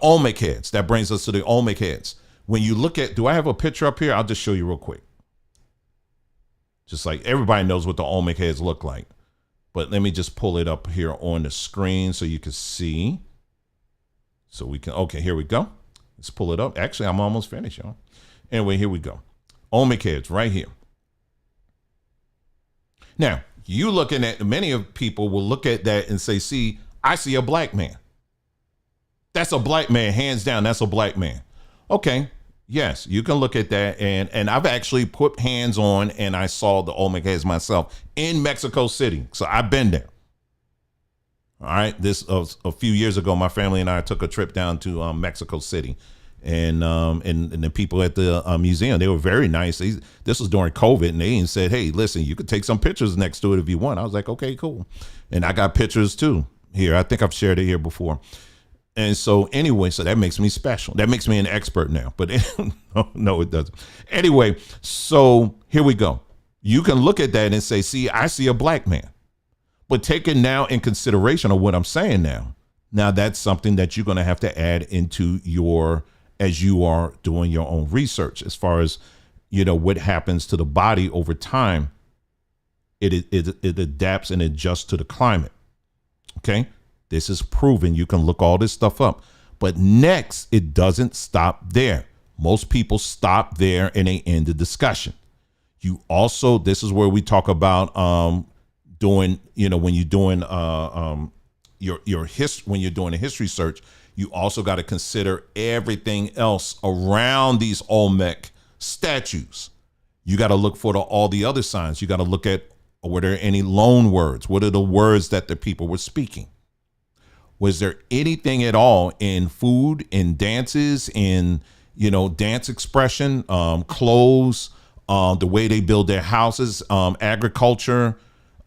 ohmic heads, that brings us to the ohmic heads. When you look at, do I have a picture up here? I'll just show you real quick. Just like everybody knows what the ohmic heads look like, but let me just pull it up here on the screen so you can see. So we can, okay, here we go. Let's pull it up. Actually, I'm almost finished, y'all. Anyway, here we go. Ohmic heads right here. Now, many of people will look at that and say, see, I see a black man. That's a black man, hands down, that's a black man. Okay, yes, you can look at that. And I've actually put hands on and I saw the ohmic heads myself in Mexico City. So I've been there. All right, this a few years ago, my family and I took a trip down to Mexico City, and the people at the museum, they were very nice. This was during COVID, and they even said, "Hey, listen, you could take some pictures next to it if you want." I was like, "Okay, cool," and I got pictures too here. I think I've shared it here before. And so anyway, so that makes me special. That makes me an expert now. But no, it doesn't. Anyway, so here we go. You can look at that and say, "See, I see a black man." But taking now in consideration of what I'm saying now that's something that you're going to have to add into as you are doing your own research, as far as, what happens to the body over time. It adapts and adjusts to the climate. Okay. This is proven. You can look all this stuff up, but next it doesn't stop there. Most people stop there and they end the discussion. This is where we talk about, when you're doing your history, when you're doing a history search, you also got to consider everything else around these Olmec statues. You got to look for all the other signs. You got to look at, were there any loan words? What are the words that the people were speaking? Was there anything at all in food, in dances, in dance expression, clothes, the way they build their houses, agriculture?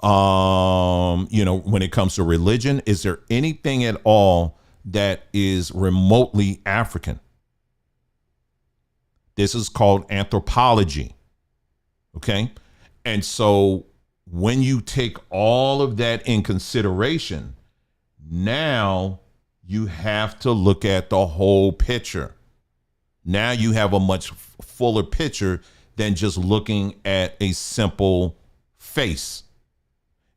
When it comes to religion, is there anything at all that is remotely African? This is called anthropology. Okay. And so when you take all of that in consideration, now you have to look at the whole picture. Now you have a much fuller picture than just looking at a simple face.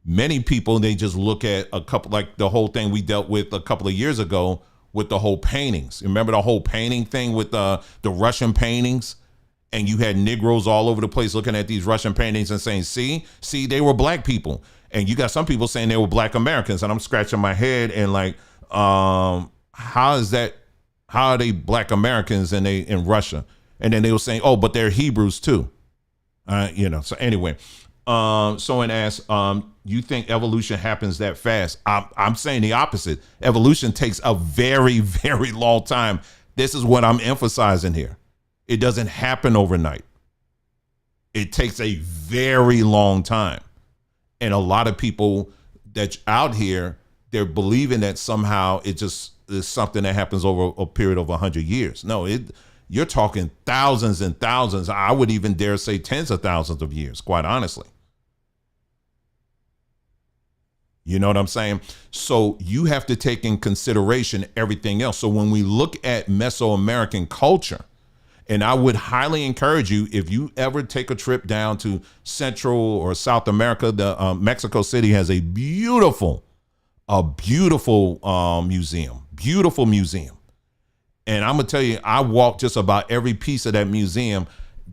Many people, they just look at a couple, like the whole thing we dealt with a couple of years ago with the whole paintings. Remember the whole painting thing with the Russian paintings? And you had Negroes all over the place looking at these Russian paintings and saying, see, they were black people. And you got some people saying they were black Americans. And I'm scratching my head and like, how is that? How are they black Americans and they in Russia? And then they were saying, oh, but they're Hebrews too. So anyway, someone asked, you think evolution happens that fast? I'm saying the opposite. Evolution takes a very, very long time. This is what I'm emphasizing here. It doesn't happen overnight. It takes a very long time. And a lot of people that's out here, they're believing that somehow it just is something that happens over a period of 100 years. No, you're talking thousands and thousands. I would even dare say tens of thousands of years, quite honestly. You know what I'm saying? So you have to take in consideration everything else. So when we look at Mesoamerican culture, and I would highly encourage you, if you ever take a trip down to Central or South America, the Mexico City has a beautiful museum. And I'm gonna tell you, I walked just about every piece of that museum.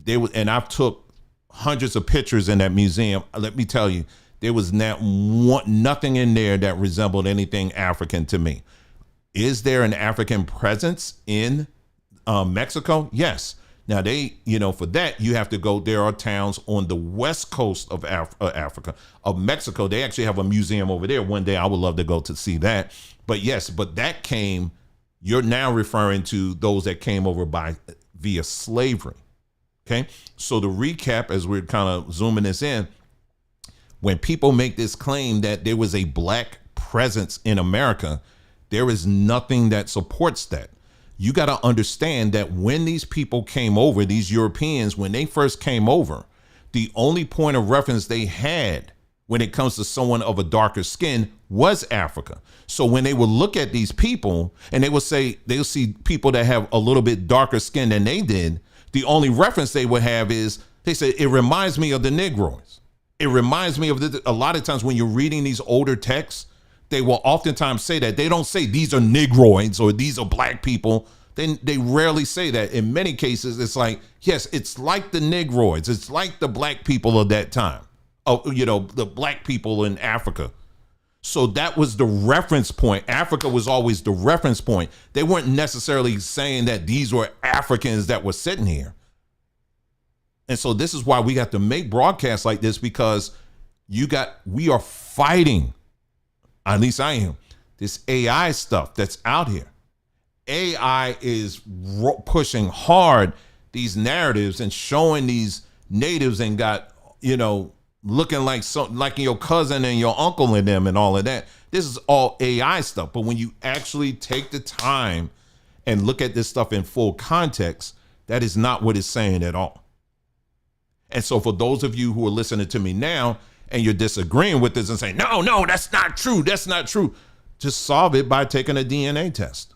And I've took hundreds of pictures in that museum. Let me tell you, there was nothing in there that resembled anything African to me. Is there an African presence in Mexico? Yes. Now for that, you have to go. There are towns on the west coast of Mexico. They actually have a museum over there. One day I would love to go to see that. But yes, you're now referring to those that came over via slavery. Okay. So to recap, as we're kind of zooming this in, when people make this claim that there was a black presence in America, there is nothing that supports that. You got to understand that when these people came over, these Europeans, when they first came over, the only point of reference they had when it comes to someone of a darker skin was Africa. So when they would look at these people and they'll see people that have a little bit darker skin than they did, the only reference they would have is, they said, it reminds me of the Negroes. It reminds me of a lot of times when you're reading these older texts, they will oftentimes say that. They don't say these are Negroids or these are black people. They rarely say that. In many cases, it's like, yes, it's like the Negroids. It's like the black people of that time. The black people in Africa. So that was the reference point. Africa was always the reference point. They weren't necessarily saying that these were Africans that were sitting here. And so this is why we got to make broadcasts like this, because we are fighting, at least I am, this AI stuff that's out here. AI is pushing hard these narratives and showing these natives and got, looking like your cousin and your uncle and them and all of that. This is all AI stuff. But when you actually take the time and look at this stuff in full context, that is not what it's saying at all. And so for those of you who are listening to me now and you're disagreeing with this and saying, no, that's not true. That's not true. Just solve it by taking a DNA test.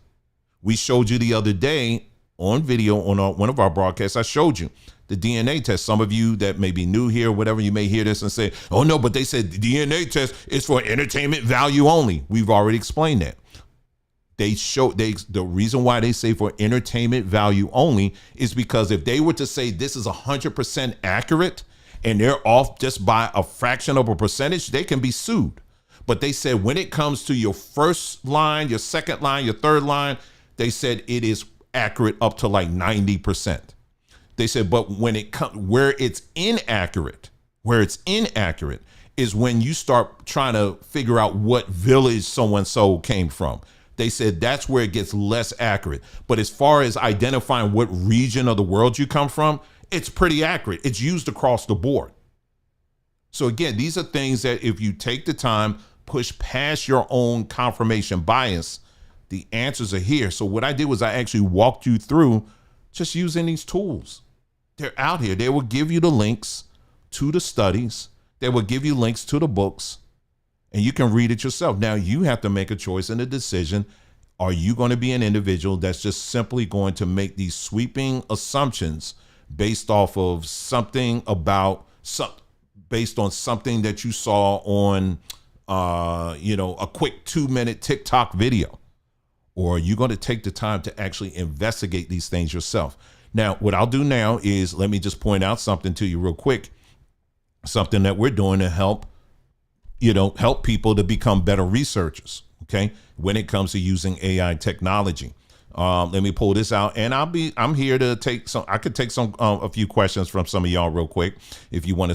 We showed you the other day on video on one of our broadcasts. I showed you the DNA test. Some of you that may be new here, whatever, you may hear this and say, oh no, but they said the DNA test is for entertainment value only. We've already explained that. The reason why they say for entertainment value only is because if they were to say this is 100% accurate and they're off just by a fraction of a percentage, they can be sued. But they said when it comes to your first line, your second line, your third line, they said it is accurate up to like 90%. They said, but when it comes where it's inaccurate is when you start trying to figure out what village so-and-so came from. They said that's where it gets less accurate. But as far as identifying what region of the world you come from, it's pretty accurate. It's used across the board. So again, these are things that if you take the time, push past your own confirmation bias, the answers are here. So what I did was I actually walked you through just using these tools. They're out here. They will give you the links to the studies. They will give you links to the books, and you can read it yourself. Now you have to make a choice and a decision. Are you going to be an individual that's just simply going to make these sweeping assumptions based off of based on something that you saw on, a quick 2-minute TikTok video? Or are you going to take the time to actually investigate these things yourself? Now, what I'll do now is let me just point out something to you real quick, something that we're doing to help people to become better researchers, okay, when it comes to using AI technology. Let me pull this out, and I'm here to take a few questions from some of y'all real quick. If you want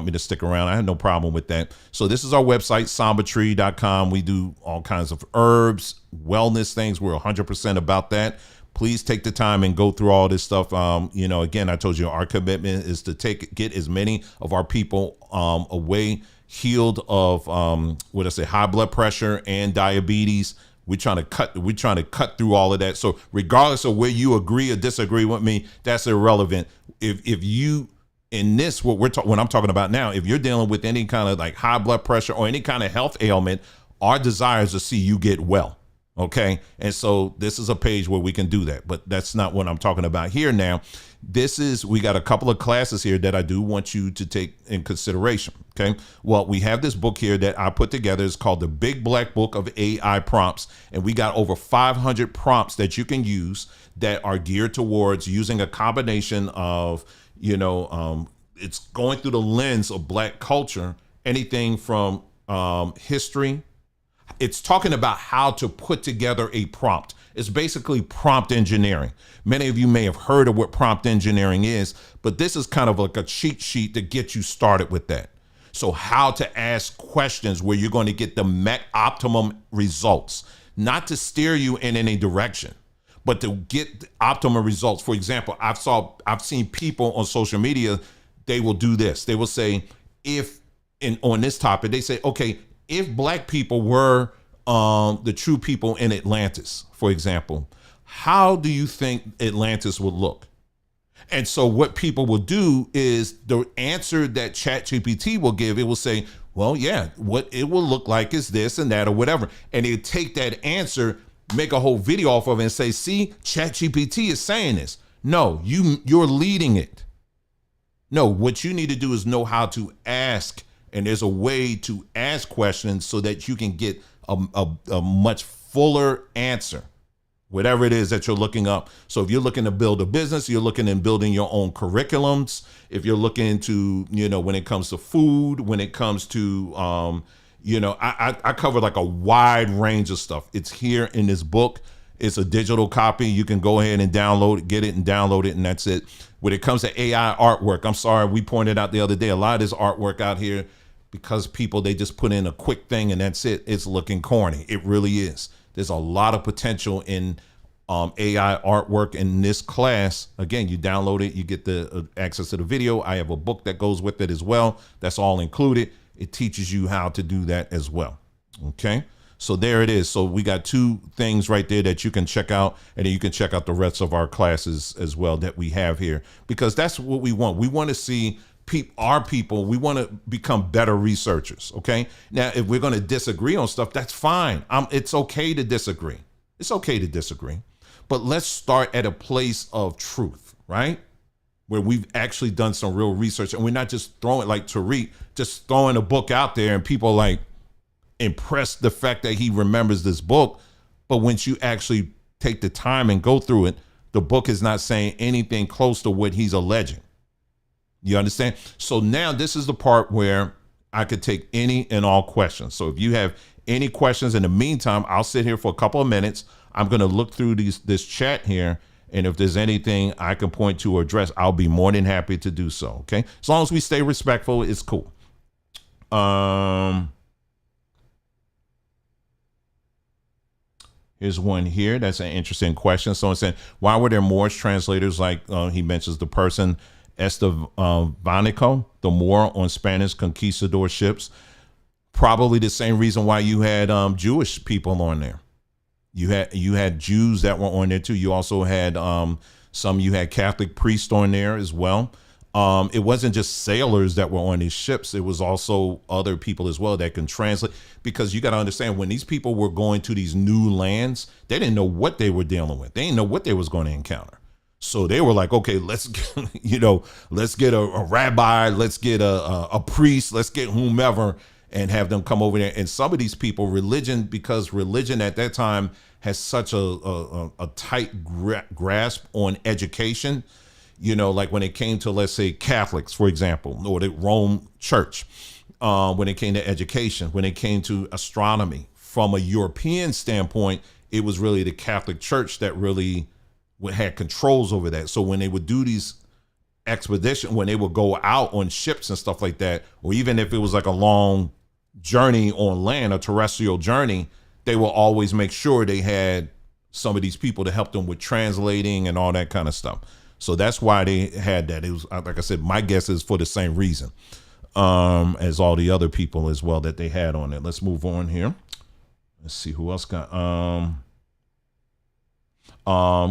me to stick around, I have no problem with that. So this is our website, sambatree.com. We do all kinds of herbs, wellness things. We're 100% about that. Please take the time and go through all this stuff. Again, I told you our commitment is to get as many of our people away, healed of high blood pressure and diabetes. We're trying to cut through all of that. So regardless of where you agree or disagree with me, that's irrelevant. If in this, what I'm talking about now, if you're dealing with any kind of like high blood pressure or any kind of health ailment, our desire is to see you get well. Okay. And so this is a page where we can do that, but that's not what I'm talking about here now. We got a couple of classes here that I do want you to take in consideration. Okay. Well, we have this book here that I put together. It's called the Big Black Book of AI Prompts. And we got over 500 prompts that you can use that are geared towards using a combination of, it's going through the lens of Black culture, anything from history. It's talking about how to put together a prompt. It's basically prompt engineering. Many of you may have heard of what prompt engineering is, but this is kind of like a cheat sheet to get you started with that. So how to ask questions where you're going to get the optimum results, not to steer you in any direction, but to get the optimum results. For example, I've seen people on social media, they will do this. They will say, on this topic, they say, okay, if Black people were the true people in Atlantis, for example, how do you think Atlantis would look? And so what people will do is the answer that ChatGPT will give, it will say, well, yeah, what it will look like is this and that or whatever. And they take that answer, make a whole video off of it and say, see, ChatGPT is saying this. No, you're leading it. No, what you need to do is know how to ask. And there's a way to ask questions so that you can get a much fuller answer, whatever it is that you're looking up. So if you're looking to build a business, you're looking in building your own curriculums. If you're looking to, when it comes to food, when it comes to, I cover like a wide range of stuff. It's here in this book. It's a digital copy. You can go ahead and download it, get it and download it. And that's it. When it comes to AI artwork, I'm sorry, we pointed out the other day, a lot of this artwork out here, because they just put in a quick thing and that's it. It's looking corny. It really is. There's a lot of potential in AI artwork in this class. Again, you download it, you get the access to the video. I have a book that goes with it as well. That's all included. It teaches you how to do that as well. Okay. So there it is. So we got 2 things right there that you can check out, and then you can check out the rest of our classes as well that we have here, because that's what we want. We want to see our people, we want to become better researchers. Okay. Now, if we're going to disagree on stuff, that's fine. It's okay to disagree. It's okay to disagree, but let's start at a place of truth, right? Where we've actually done some real research, and we're not just throwing, like Tariq, just throwing a book out there and people like impressed the fact that he remembers this book. But once you actually take the time and go through it, the book is not saying anything close to what he's alleging. You understand? So now this is the part where I could take any and all questions. So if you have any questions in the meantime, I'll sit here for a couple of minutes. I'm going to look through this chat here. And if there's anything I can point to or address, I'll be more than happy to do so. Okay. As long as we stay respectful, it's cool. Here's one here. That's an interesting question. Someone said, why were there Moorish translators like he mentions the person Estevanico, the Moor on Spanish conquistador ships? Probably the same reason why you had Jewish people on there. You had Jews that were on there too. You also had you had Catholic priests on there as well. It wasn't just sailors that were on these ships. It was also other people as well that can translate, because you got to understand, when these people were going to these new lands, they didn't know what they were dealing with. They didn't know what they was going to encounter. So they were like, okay, let's get a rabbi, let's get a priest, let's get whomever, and have them come over there. And some of these people, because religion at that time has such a tight grasp on education, like when it came to, let's say, Catholics, for example, or the Rome Church, when it came to education, when it came to astronomy, from a European standpoint, it was really the Catholic Church that really had controls over that. So when they would do these expeditions, when they would go out on ships and stuff like that, or even if it was like a long journey on land, a terrestrial journey, they will always make sure they had some of these people to help them with translating and all that kind of stuff. So that's why they had that. It was, like I said, my guess is for the same reason as all the other people as well that they had on it. Let's move on here. Let's see who else got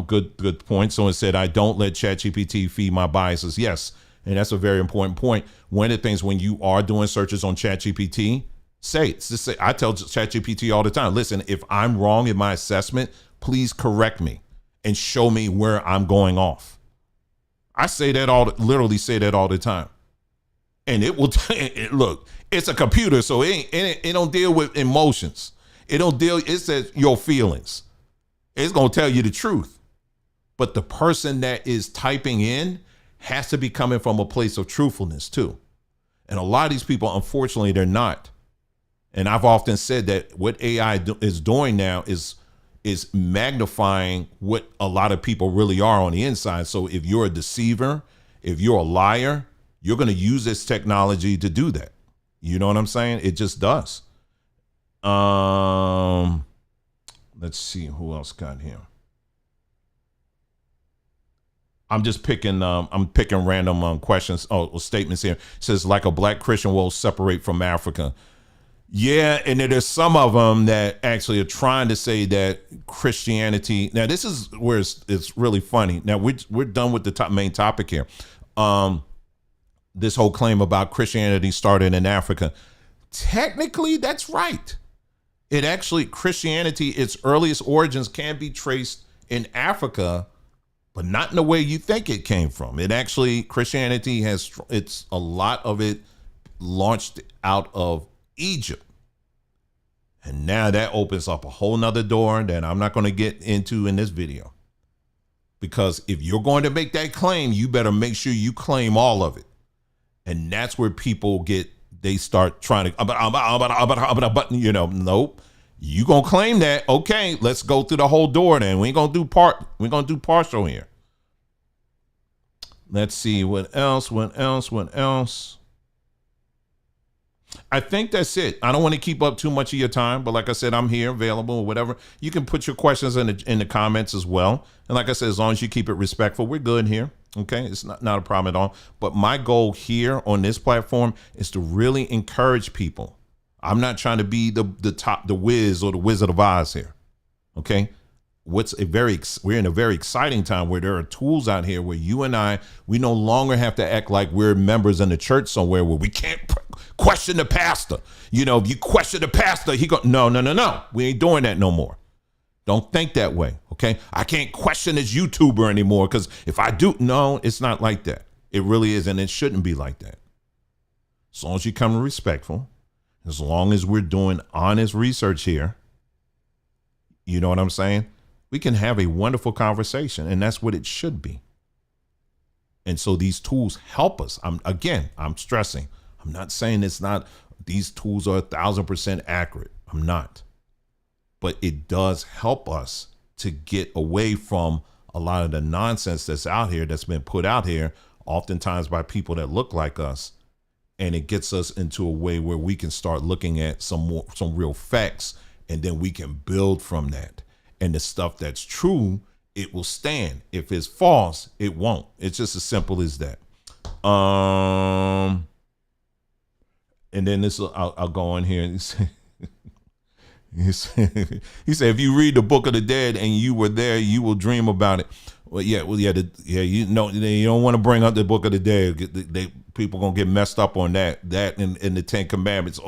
good point. Someone said, I don't let ChatGPT feed my biases. Yes, And that's a very important point. One of the things when you are doing searches on ChatGPT, I tell ChatGPT all the time, listen, if I'm wrong in my assessment, please correct me and show me where I'm going off. I literally say that all the time. And it will look, it's a computer, so it don't deal with emotions. It says your feelings. It's going to tell you the truth. But the person that is typing in has to be coming from a place of truthfulness too. And a lot of these people, unfortunately, they're not. And I've often said that what AI is doing now is magnifying what a lot of people really are on the inside. So if you're a deceiver, if you're a liar, you're going to use this technology to do that. You know what I'm saying? It just does. Let's see who else got here. I'm just picking. I'm picking random questions. Statements here. It says like a black Christian will separate from Africa. Yeah, and there's some of them that actually are trying to say that Christianity. Now this is where it's really funny. Now we're done with the main topic here. This whole claim about Christianity started in Africa. Technically, that's right. Christianity, its earliest origins can be traced in Africa, but not in the way you think it came from. Christianity a lot of it launched out of Egypt. And now that opens up a whole nother door that I'm not going to get into in this video. Because if you're going to make that claim, you better make sure you claim all of it. And that's where people they start trying to, nope. You gonna claim that? Okay, let's go through the whole door then. We're gonna do partial here. Let's see what else. I think that's it. I don't want to keep up too much of your time, but like I said, I'm here available or whatever. You can put your questions in the comments as well. And like I said, as long as you keep it respectful, we're good here. Okay, it's not a problem at all. But my goal here on this platform is to really encourage people. I'm not trying to be the whiz or the Wizard of Oz here. Okay, we're in a very exciting time where there are tools out here where you and we no longer have to act like we're members in the church somewhere where we can't question the pastor. If you question the pastor, no. We ain't doing that no more. Don't think that way, okay? I can't question this YouTuber anymore because if I do, no, it's not like that. It really is, and it shouldn't be like that. As long as you come respectful, as long as we're doing honest research here, you know what I'm saying? We can have a wonderful conversation, and that's what it should be. And so these tools help us. I'm stressing. I'm not saying these tools are 1,000% accurate. I'm not. But it does help us to get away from a lot of the nonsense that's out here, that's been put out here, oftentimes by people that look like us. And it gets us into a way where we can start looking at some real facts, and then we can build from that. And the stuff that's true, it will stand. If it's false, it won't. It's just as simple as that. And then I'll go on here and say, he said, if you read the Book of the Dead and you were there, you will dream about it. You don't want to bring up the Book of the Dead. People gonna get messed up on that in the Ten Commandments.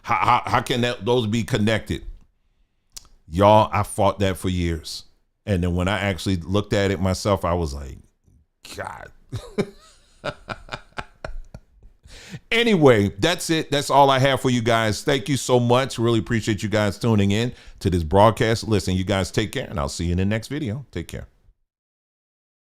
How can those be connected? Y'all, I fought that for years. And then when I actually looked at it myself, I was like, God. Anyway, that's it. That's all I have for you guys. Thank you so much. Really appreciate you guys tuning in to this broadcast. Listen, you guys take care, and I'll see you in the next video. Take care.